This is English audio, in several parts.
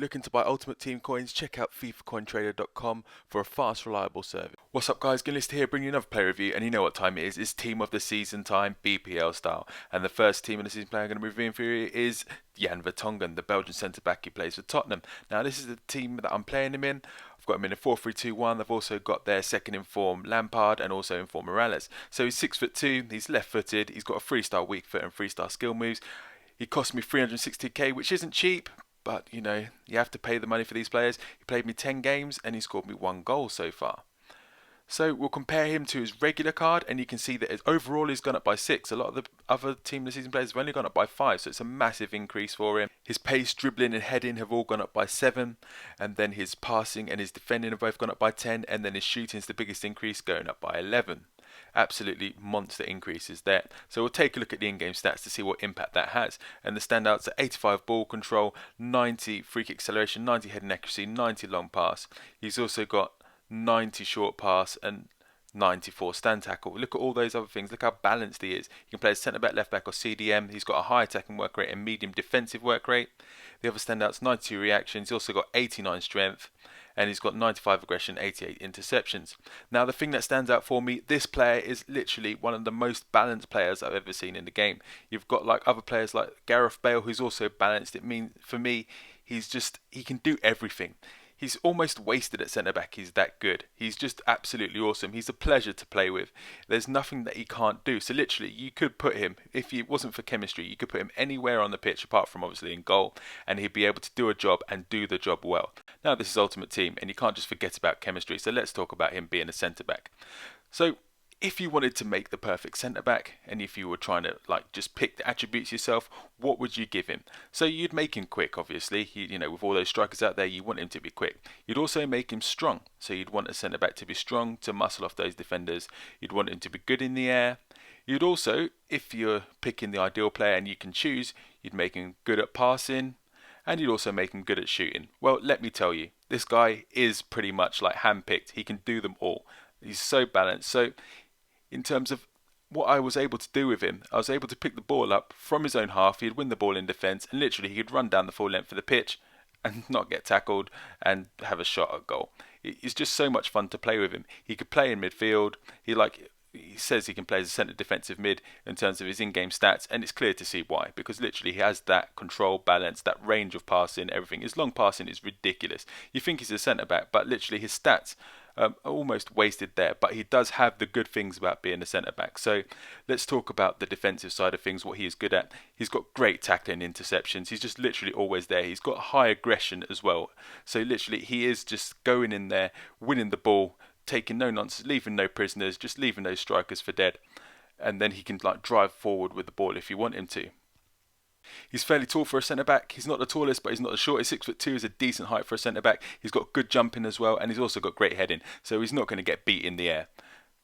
looking to buy Ultimate Team coins, check out FIFACoinTrader.com for a fast, reliable service. What's up, guys? Gonna list here, bring you another player review, and you know what time it is. It's team of the season time, BPL style. And the first team of the season player I'm going to be reviewing for you is Vertonghen, the Belgian centre-back who plays for Tottenham. Now, this is the team that I'm playing him in. I've got him in a 4-3-2-1. They've also got their second in form Lampard and also in form Morales. So he's 6'2", he's left-footed, he's got a freestyle weak foot and freestyle skill moves. He cost me 360k, which isn't cheap, but you know, you have to pay the money for these players. He played me 10 games and he scored me 1 goal so far. So we'll compare him to his regular card, and you can see that his overall he's gone up by 6. A lot of the other team of the season players have only gone up by 5, so it's a massive increase for him. His pace, dribbling and heading have all gone up by 7, and then his passing and his defending have both gone up by 10, and then his shooting is the biggest increase, going up by 11. Absolutely monster increases there. So we'll take a look at the in-game stats to see what impact that has. And the standouts are 85 ball control, 90 free kick acceleration, 90 heading accuracy, 90 long pass. He's also got 90 short pass and 94 stand tackle. Look at all those other things. Look how balanced he is. He can play as centre back, left back or CDM. He's got a high attacking work rate and medium defensive work rate. The other standouts, 92 reactions. He's also got 89 strength. And he's got 95 aggression, 88 interceptions. Now, the thing that stands out for me, this player is literally one of the most balanced players I've ever seen in the game. You've got like other players like Gareth Bale, who's also balanced. It means, for me, he can do everything. He's almost wasted at centre-back. He's that good. He's just absolutely awesome. He's a pleasure to play with. There's nothing that he can't do. So literally, you could put him, if it wasn't for chemistry, you could put him anywhere on the pitch, apart from obviously in goal, and he'd be able to do a job and do the job well. Now, this is Ultimate Team, and you can't just forget about chemistry. So let's talk about him being a centre-back. So if you wanted to make the perfect centre-back, and if you were trying to like just pick the attributes yourself, what would you give him? So you'd make him quick, obviously. You know, with all those strikers out there, you want him to be quick. You'd also make him strong. So you'd want a centre-back to be strong, to muscle off those defenders. You'd want him to be good in the air. You'd also, if you're picking the ideal player and you can choose, you'd make him good at passing, and you'd also make him good at shooting. Well, let me tell you, this guy is pretty much like hand-picked. He can do them all. He's so balanced. So in terms of what I was able to do with him, I was able to pick the ball up from his own half. He'd win the ball in defence, and literally he could run down the full length of the pitch and not get tackled and have a shot at goal. It's just so much fun to play with him. He could play in midfield. He says he can play as a centre defensive mid in terms of his in-game stats, and it's clear to see why, because literally he has that control, balance, that range of passing, everything. His long passing is ridiculous. You think he's a centre back, but literally his stats are almost wasted there, but he does have the good things about being a centre back. So let's talk about the defensive side of things, what he is good at. He's got great tackling, interceptions. He's just literally always there. He's got high aggression as well. So literally he is just going in there, winning the ball, taking no nonsense, leaving no prisoners, just leaving those strikers for dead. And then he can like drive forward with the ball if you want him to. He's fairly tall for a centre-back. He's not the tallest, but he's not the shortest. 6'2" is a decent height for a centre-back. He's got good jumping as well, and he's also got great heading. So he's not going to get beat in the air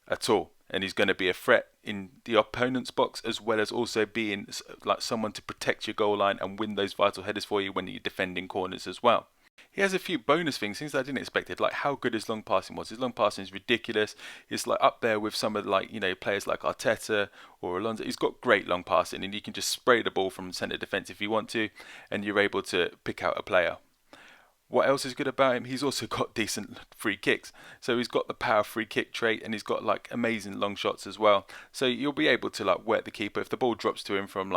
at all. And he's going to be a threat in the opponent's box, as well as also being like someone to protect your goal line and win those vital headers for you when you're defending corners as well. He has a few bonus things that I didn't expect, like how good his long passing was. His long passing is ridiculous. It's like up there with some of players like Arteta or Alonso. He's got great long passing, and you can just spray the ball from centre defence if you want to, and you're able to pick out a player. What else is good about him? He's also got decent free kicks. So he's got the power free kick trait, and he's got like amazing long shots as well. So you'll be able to like work the keeper. If the ball drops to him from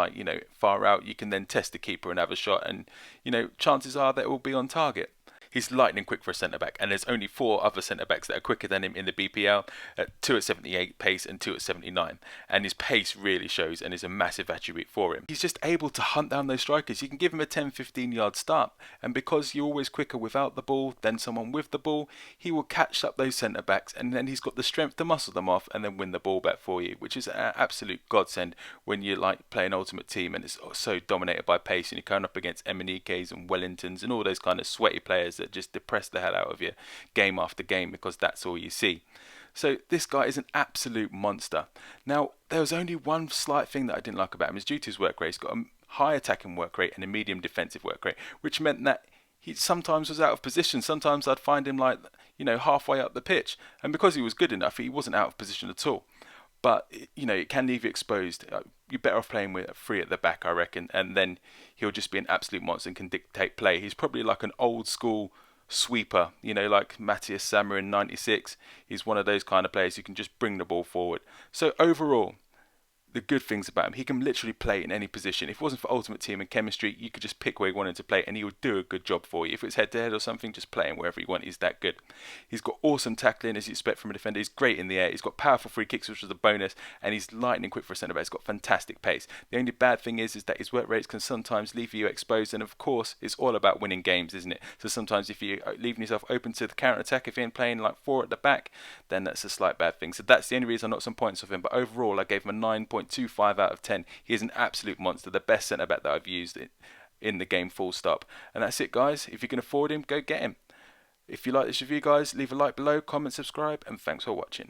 far out, you can then test the keeper and have a shot, and chances are that it will be on target. He's lightning quick for a centre-back, and there's only 4 other centre-backs that are quicker than him in the BPL, 2 at 78 pace and 2 at 79, and his pace really shows and is a massive attribute for him. He's just able to hunt down those strikers. You can give him a 10-15 yard start, and because you're always quicker without the ball than someone with the ball, he will catch up those centre-backs, and then he's got the strength to muscle them off and then win the ball back for you, which is an absolute godsend when you like playing Ultimate Team and it's so dominated by pace, and you're coming up against Emenike's and Wellingtons and all those kind of sweaty players that just depress the hell out of you game after game, because that's all you see. So this guy is an absolute monster. Now, there was only one slight thing that I didn't like about him. Is due to his work rate. He's got a high attacking work rate and a medium defensive work rate, which meant that he sometimes was out of position. Sometimes I'd find him halfway up the pitch, and because he was good enough, he wasn't out of position at all. but you know, it can leave you exposed. You're better off playing with 3 at the back, I reckon, and then he'll just be an absolute monster and can dictate play. He's probably like an old school sweeper, you know, like Matthias Sammer in '96. He's one of those kind of players who can just bring the ball forward. So overall, the good things about him, he can literally play in any position. If it wasn't for Ultimate Team and chemistry, you could just pick where you wanted to play and he would do a good job for you. If it's head to head or something, just play him wherever you want. He's that good. He's got awesome tackling as you expect from a defender. He's great in the air. He's got powerful free kicks, which is a bonus, and he's lightning quick for a centre back. He's got fantastic pace. The only bad thing is that his work rates can sometimes leave you exposed, and of course, it's all about winning games, isn't it? So sometimes if you're leaving yourself open to the counter attack, if you're playing like 4 at the back, then that's a slight bad thing. So that's the only reason I knocked some points off him. But overall, I gave him a 9.25 out of 10. He is an absolute monster, the best centre back that I've used in the game, full stop. And that's it, guys. If you can afford him, go get him. If you like this review, guys, leave a like below, comment, subscribe, and thanks for watching.